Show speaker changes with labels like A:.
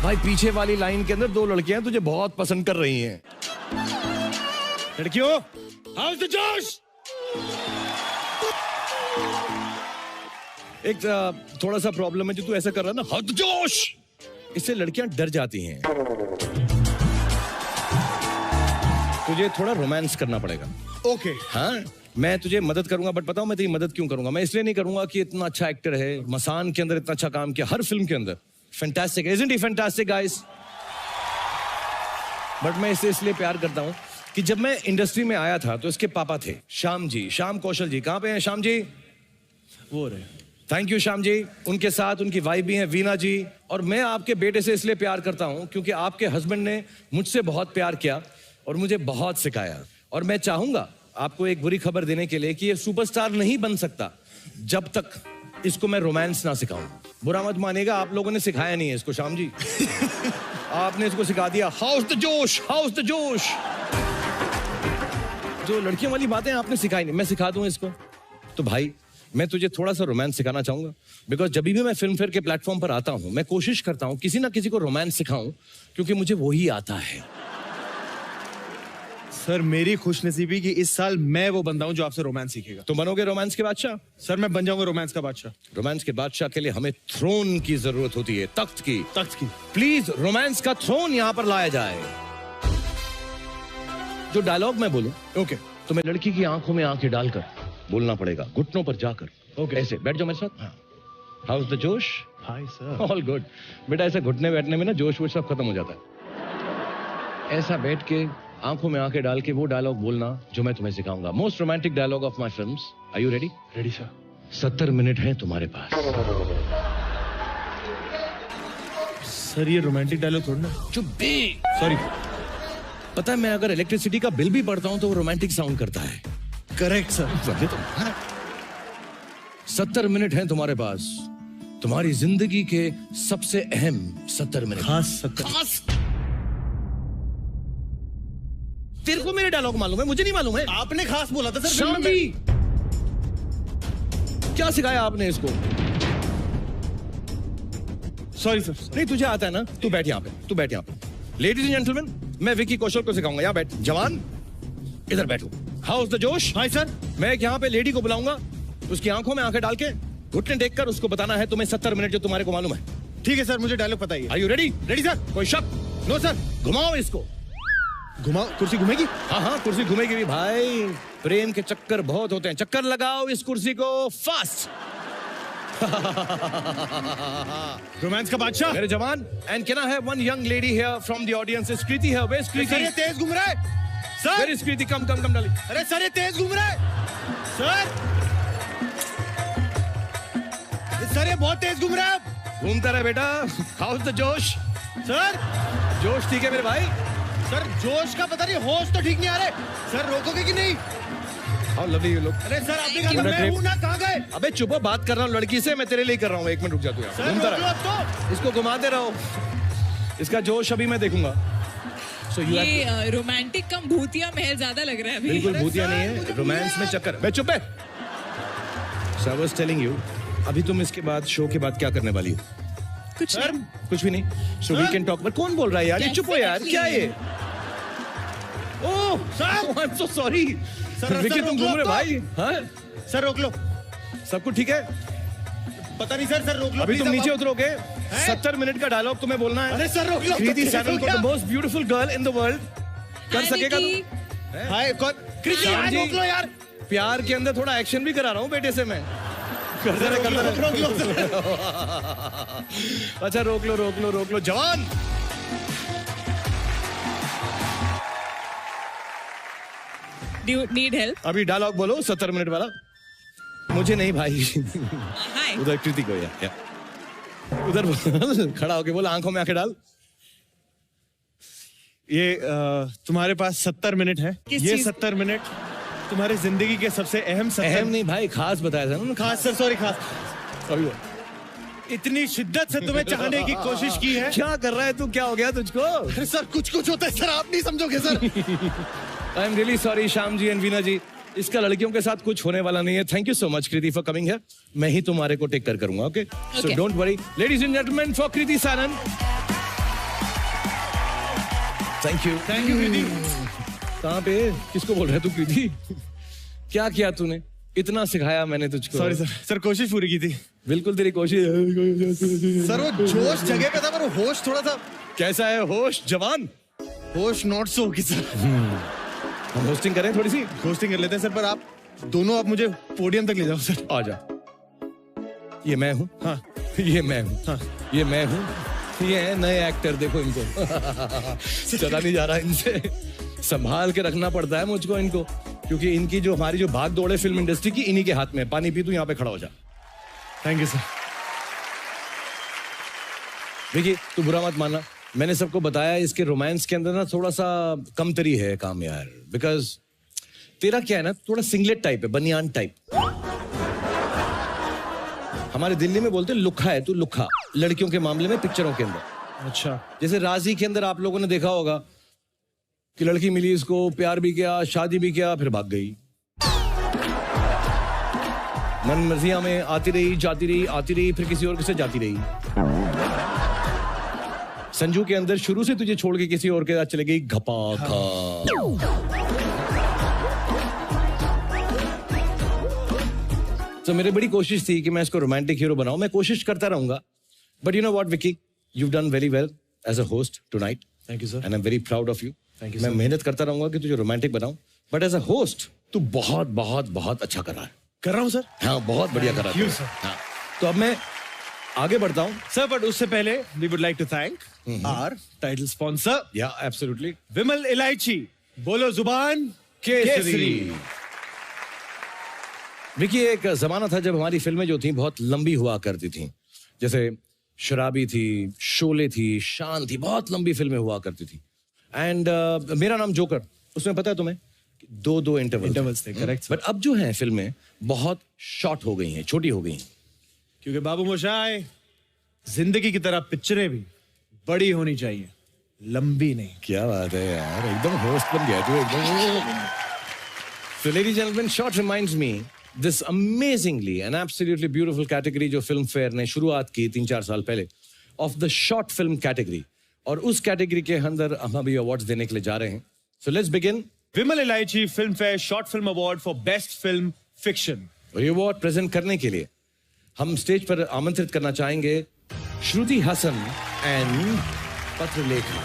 A: भाई पीछे वाली लाइन के अंदर 2 लड़कियां तुझे बहुत पसंद कर रही हैं। लड़कियों, हाउस द जोश। एक थोड़ा सा प्रॉब्लम है जो तू ऐसा कर रहा है ना, हाउस द जोश, इससे लड़कियां डर जाती हैं। तुझे थोड़ा रोमांस करना पड़ेगा।
B: ओके।
A: हाँ, मैं तुझे मदद करूंगा, बट बताओ मैं तेरी मदद क्यों करूंगा? मैं इसलिए नहीं करूंगा कि इतना अच्छा एक्टर है, मसान के अंदर इतना अच्छा काम किया, हर फिल्म के अंदर fantastic, isn't he fantastic guys? But मैं इसे इसलिए प्यार करता हूं कि जब मैं इंडस्ट्री में आया था तो इसके पापा थे श्याम जी, श्याम कौशल जी। कहां पे हैं श्याम जी? वो रहे। Thank you Shyam ji. उनके साथ उनकी वाइफ भी हैं वीना जी। और मैं आपके बेटे से इसलिए प्यार करता हूं क्योंकि आपके हस्बैंड ने मुझसे बहुत प्यार किया और मुझे बहुत सिखाया। और मैं चाहूंगा आपको एक बुरी खबर देने के लिए कि ये सुपरस्टार नहीं बन सकता जब तक इसको मैं रोमांस ना सिखाऊं। बुरा मत मानिएगा, आप लोगों ने सिखाया नहीं है इसको श्याम जी। आपने इसको सिखा दिया हाउस द जोश, हाउस द जोश। जो लड़कियों वाली बातें आपने सिखाई नहीं, मैं सिखा दूं इसको। तो भाई मैं तुझे थोड़ा सा रोमांस सिखाना चाहूंगा, बिकॉज जब भी मैं फिल्म फेयर के प्लेटफॉर्म पर आता हूं मैं कोशिश करता हूं किसी ना किसी को रोमांस सिखाऊं, क्योंकि मुझे वही आता है।
B: सर मेरी खुशनसीबी कि इस साल मैं वो बंदा हूं जो आपसे रोमांस सीखेगा।
A: तुम बनोगे रोमांस के बादशाह?
B: सर मैं बन जाऊंगा रोमांस का बादशाह।
A: रोमांस के बादशाह के लिए हमें थ्रोन की जरूरत होती है, तख्त की।
B: तख्त की।
A: प्लीज रोमांस का थ्रोन यहां पर लाया जाए। जो डायलॉग मैं बोलूं,
B: ओके,
A: तुम्हें लड़की की आंखों में आंखें डालकर बोलना पड़ेगा, घुटनों पर जाकर।
B: ओके।
A: ऐसे बैठ जाओ मेरे साथ। हाँ। हाउस द जोश?
B: Hi sir.
A: All good. बेटा ऐसे घुटने बैठने में ना जोश वोश सब खत्म हो जाता है। ऐसा बैठ के आंखों में आंखें डाल के वो डायलॉग बोलना जो मैं तुम्हें सिखाऊंगा। Most romantic dialogue of my films. Are you ready?
B: Ready sir.
A: 70 minute है तुम्हारे पास।
B: सर ये रोमांटिक डायलॉग थोड़ा ना।
A: चुप बे।
B: सॉरी।
A: पता है मैं अगर इलेक्ट्रिसिटी का बिल भी पढ़ता हूं तो वो रोमांटिक साउंड करता है।
B: Correct sir.
A: 70 मिनट हैं तुम्हारे पास, तुम्हारी जिंदगी के सबसे अहम 70 मिनट।
B: खास 70।
A: तेरे को मेरे डायलॉग मालूम है, मुझे नहीं मालूम है।
B: आपने खास बोला था सर।
A: श्याम जी, क्या सिखाया आपने इसको?
B: Sorry sir.
A: नहीं तुझे आता है ना, तू बैठ यहाँ पे, तू बैठ यहाँ पे। लेडीज एंड जेंटलमैन, मैं विकी कौशल को सिखाऊंगा। यहाँ बैठ। जवान इधर बैठो। हाउस द जोश?
B: Hi sir.
A: मैं एक यहाँ पे लेडी को बुलाऊंगा, उसकी आंखों में आंखें डाल के घुटने देखकर उसको बताना है तुम्हें 70 मिनट जो तुम्हारे को मालूम है।
B: ठीक है सर, मुझे डायलॉग पता ही है।
A: Are you ready?
B: Ready sir.
A: कोई शक?
B: No sir.
A: घुमाओ इसको।
B: घुमाओ, कुर्सी घूमेगी?
A: हाँ हाँ कुर्सी घूमेगी भी भाई। प्रेम के चक्कर बहुत होते हैं, चक्कर लगाओ इस कुर्सी को फास्ट।
B: रोमांस का बादशाह।
A: मेरे जवान, and can I have one young lady here from the audience? Is Kriti here? Where is Kriti?
B: Sir ये तेज घूम रहा है sir.
A: Where is Kriti? Come come come डाली।
B: अरे सर ये तेज घूम रहा है सर। सर ये बहुत तेज घूम रहा है।
A: घूमता रहे बेटा। हाउस द जोश?
B: सर
A: जोश ठीक है मेरे भाई।
B: सर जोश का पता नहीं, होश तो ठीक नहीं आ रहे। सर रोकोगे कि नहीं?
A: How lovely you look.
B: अरे सर आपने कहा मैं हूं ना, कहां गए?
A: अबे चुप हो, बात कर रहा हूँ लड़की से, मैं तेरे लिए कर रहा हूँ। 1 मिनट रुक जा तू यार।
B: सर
A: घूमता
B: रोक लो
A: रहे,
B: अब तो।
A: इसको घुमाते रहो। इसका जोश अभी मैं देखूंगा। So you have to...
C: ये रोमांटिक कम भूतिया महल ज्यादा लग रहा है अभी।
A: बिल्कुल भूतिया नहीं है, रोमांस में चक्कर। मैं चुप है। So I was telling you, अभी तुम इसके बाद शो के बाद क्या करने वाली हो?
C: कुछ
B: सर
C: नहीं।
A: कुछ भी नहीं। So we can talk. But कौन बोल रहा है यार? ये चुप हो यार, क्या है ये? Oh sir, I am so sorry. Vicky तुम घूम रहे भाई? हाँ
B: सर रोक लो।
A: सब कुछ ठीक है?
B: पता नहीं सर। सर रोक लो।
A: अभी तुम
B: please,
A: नीचे
B: अब
A: उतरोगे। 70 मिनट का डायलॉग तुम्हें बोलना है।
B: अरे सर रोक लो।
A: कृति सैनन को, the most beautiful girl in the world, कर सकेगा तू?
B: हाय कौन? कृति
A: श्याम
B: हाय
A: जी।
B: रोक लो यार।
A: प्यार के अंदर थोड़ा एक्शन भी करा रहा हूँ बेटे से मैं। करते रहे, करते रहे।
B: रोक लो सर।
A: अच्छा रोक लो रोक लो रोक लो। जवान
C: Do you need help?
A: अभी डायलॉग बोलो 70 मिनट वाला। मुझे नहीं भाई।
C: Hi.
A: उधर कृति को या उधर बोल, खड़ा होके बोल, आंखों में आंखें डाल।
B: ये तुम्हारे पास 70 मिनट है।
C: किस
B: ये
C: चीज?
B: 70 मिनट तुम्हारी जिंदगी के सबसे अहम 70।
A: अहम नहीं भाई, खास बताया था ना।
B: खास सर, सॉरी खास।
A: अभी बोल।
B: इतनी शिद्दत से तुम्हें चाहने की कोशिश की है।
A: क्या कर रहा है तू? क्या हो गया तुझको?
B: अरे सर कुछ कुछ होता है सर, आप नहीं समझोगे sir.
A: I am really sorry Shyam ji and Veena ji, इसका लड़कियों के साथ कुछ होने वाला नहीं है। Thank you so much Kriti for coming here. मैं ही तुम्हारे को टेक कर करूंगा। Okay, so don't worry. Ladies and gentleman, for Kriti Sanon. Thank you
B: Kriti.
A: कहाँ पे किसको बोल रहा है तू कृति? क्या किया तूने? इतना सिखाया मैंने तुझको।
B: सॉरी सर कोशिश पूरी की थी।
A: बिल्कुल तेरी कोशिश।
B: सर वो जोश जगह पे था पर होश थोड़ा सा।
A: कैसा है होश जवान?
B: होश नॉट सो होगी सर।
A: हम होस्टिंग करें थोड़ी सी?
B: होस्टिंग कर लेते हैं सर, पर आप दोनों आप मुझे पोडियम तक ले जाओ सर।
A: आ जा। ये मैं हूँ।
B: हाँ
A: ये मैं हूँ।
B: हाँ।
A: ये मैं हूँ। ये है नए एक्टर, देखो इनको। चला नहीं जा रहा इनसे। संभाल के रखना पड़ता है मुझको इनको, क्योंकि इनकी जो हमारी जो भाग दौड़ है फिल्म इंडस्ट्री की, इन्हीं के हाथ में। पानी पी तू, यहाँ पे खड़ा हो जा।
B: Thank you sir.
A: देखिए तू बुरा मत मानना, मैंने सबको बताया इसके रोमांस के अंदर ना थोड़ा सा कमतरी है काम यार, बिकॉज तेरा क्या है ना, थोड़ा सिंगलेट टाइप है, बनियान टाइप। हमारे दिल्ली में बोलते हैं लुखा है तू, लुखा, लड़कियों के मामले में पिक्चरों के अंदर।
B: अच्छा।
A: जैसे राजी के अंदर आप लोगों ने देखा होगा कि लड़की मिली इसको, प्यार भी किया, शादी भी किया, फिर भाग गई। मन मर्जिया में आती रही, जाती रही, आती रही, फिर किसी और के साथ जाती रही। संजू के अंदर शुरू से तुझे छोड़ के किसी और के साथ चले गई, घपा खा। तो मेरी बड़ी कोशिश थी कि मैं इसको रोमांटिक हीरो बनाऊं, मैं कोशिश करता रहूंगा। But you know what Vicky, you've done very well as a host tonight.
B: Thank you sir.
A: And I'm very proud of you.
B: Thank you
A: मैं
B: sir.
A: मेहनत करता रहूंगा कि तुझे रोमांटिक बनाऊं, बट एज अ होस्ट तू बहुत बहुत बहुत अच्छा कर रहा है।
B: कर रहा हूँ सर।
A: हाँ बहुत बढ़िया कर रहा
B: Thank you,
A: है।
B: sir.
A: हाँ, तो अब मैं आगे बढ़ता हूँ।
B: सर बट उससे पहले we would like to thank our title sponsor
A: या एब्सोल्युटली।
B: विमल इलायची, बोलो जुबान
A: केसरी। विकी एक जमाना था जब हमारी फिल्में जो थी बहुत लंबी हुआ करती थी, जैसे शराबी थी, शोले थी, शान थी, बहुत लंबी फिल्में हुआ करती थी। एंड मेरा नाम जोकर, उसमें पता है तुम्हें दो इंटरवल्स
B: थे, करेक्ट।
A: बट अब जो हैं फिल्में बहुत शॉर्ट हो गई हैं, छोटी हो गई हैं।
B: क्योंकि बाबू मोशाय, जिंदगी की तरह पिक्चरें भी बड़ी होनी चाहिए, लंबी नहीं।
A: क्या बात है यार, एकदम होस्ट बन गया तू एकदम। So ladies and gentlemen, short reminds me this amazingly and absolutely beautiful category जो फिल्म फेयर ने शुरुआत की 3-4 साल पहले, of the short film category, और उस कैटेगरी के अंदर हम अभी अवार्ड्स देने के लिए जा रहे हैं। So let's begin.
B: विमल इलायची film fair short film award for best film fiction.
A: और ये अवार्ड प्रेजेंट करने के लिए हम स्टेज पर आमंत्रित करना चाहेंगे श्रुति हसन एंड पत्रलेखा।